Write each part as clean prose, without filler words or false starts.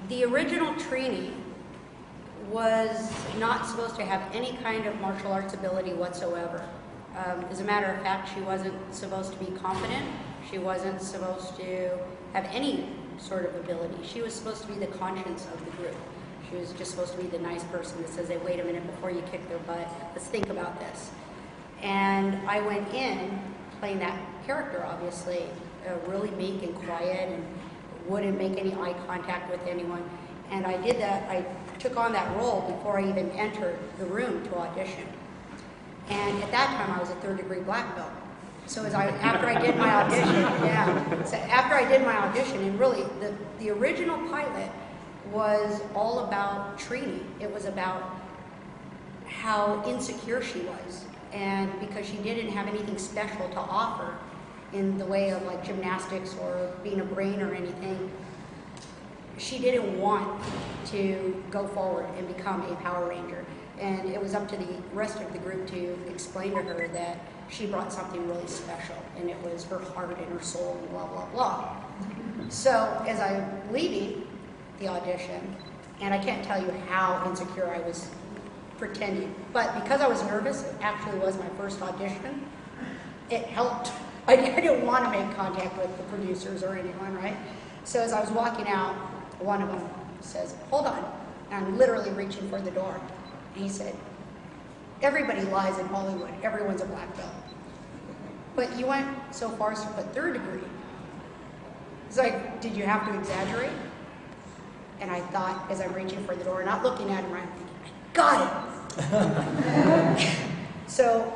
The original Trini was not supposed to have any kind of martial arts ability whatsoever. As a matter of fact, she wasn't supposed to be confident. She wasn't supposed to have any sort of ability. She was supposed to be the conscience of the group. She was just supposed to be the nice person that says, hey, wait a minute before you kick their butt, let's think about this. And I went in playing that character, obviously, really meek and quiet and wouldn't make any eye contact with anyone. And I did that, I took on that role before I even entered the room to audition. And at that time I was a 3rd degree black belt. So after I did my audition, after I did my audition, and really the original pilot was all about Trini. It was about how insecure she was. And because she didn't have anything special to offer in the way of like gymnastics or being a brain or anything, she didn't want to go forward and become a Power Ranger. And it was up to the rest of the group to explain to her that she brought something really special, and it was her heart and her soul and blah, blah, blah. So as I'm leaving the audition, and I can't tell you how insecure I was pretending, but because I was nervous, it actually was my first audition, it helped. I didn't want to make contact with the producers or anyone, right? So as I was walking out, one of them says, hold on. And I'm literally reaching for the door. And he said, everybody lies in Hollywood. Everyone's a black belt. But you went so far as to put 3rd degree. It's like, did you have to exaggerate? And I thought, as I'm reaching for the door, not looking at him, I'm thinking, I got it. So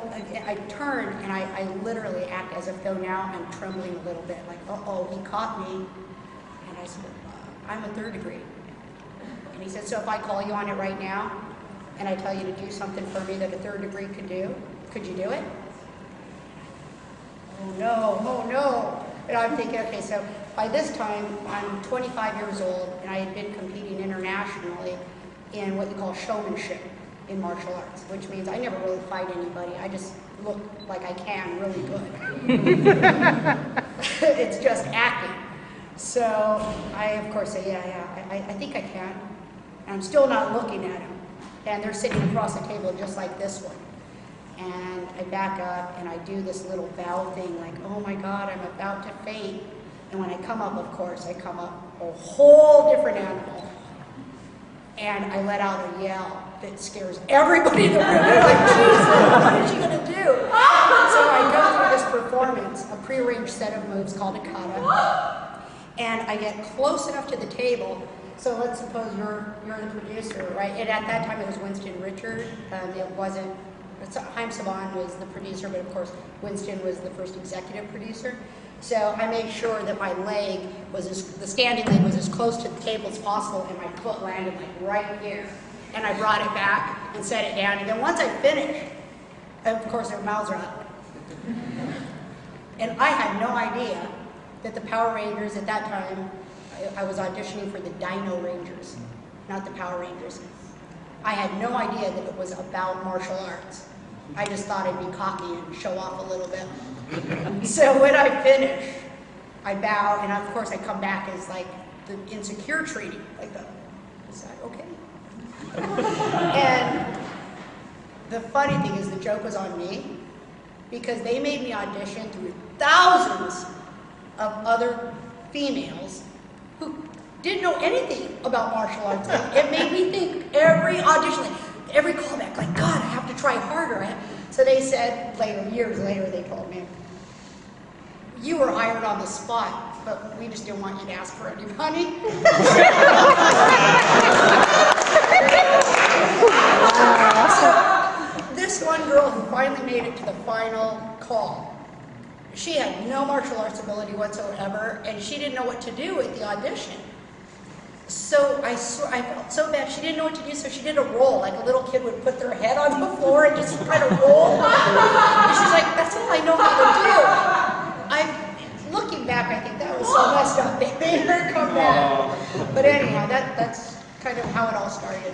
I turned and I literally act as if though now I'm trembling a little bit, like, uh-oh, he caught me. And I said, I'm a 3rd degree. And he said, so if I call you on it right now, and I tell you to do something for me that a 3rd degree could do, could you do it? Oh no. And I'm thinking, okay, so by this time, I'm 25 years old, and I had been competing internationally in what you call showmanship in martial arts, which means I never really fight anybody. I just look like I can really good. It's just acting. So I, of course, say, I think I can. And I'm still not looking at him. And they're sitting across the table just like this one. And I back up and I do this little bow thing like, oh my God, I'm about to faint. And when I come up, of course, I come up a whole different animal. And I let out a yell that scares everybody in the room. They're like, Jesus, what is she going to do? So I go through this performance, a prearranged set of moves called a kata. And I get close enough to the table. So let's suppose you're the producer, right? And at that time it was Winston Richard. It wasn't, Haim Saban was the producer, but of course Winston was the first executive producer. So I made sure that my leg was the standing leg was as close to the table as possible, and my foot landed like right here. And I brought it back and set it down. And then once I finished, of course their mouths are up. And I had no idea that the Power Rangers at that time, I was auditioning for the Dino Rangers, not the Power Rangers. I had no idea that it was about martial arts. I just thought I'd be cocky and show off a little bit. So when I finish, I bow, and of course I come back as like the insecure Trini, like the, is that okay? And the funny thing is the joke was on me, because they made me audition through thousands of other females who didn't know anything about martial arts. It made me think every audition, every callback, like, God, I have to try harder. So they said later, years later, they told me, you were hired on the spot, but we just didn't want you to ask for any money. So this one girl who finally made it to the final call, she had no martial arts ability whatsoever, and she didn't know what to do at the audition. So I felt so bad. She didn't know what to do, so she did a roll, like a little kid would put their head on the floor and just kind of roll. And she's like, that's all I know how to do. Looking back, I think that was so messed up. They made her come back. But anyhow, that's kind of how it all started.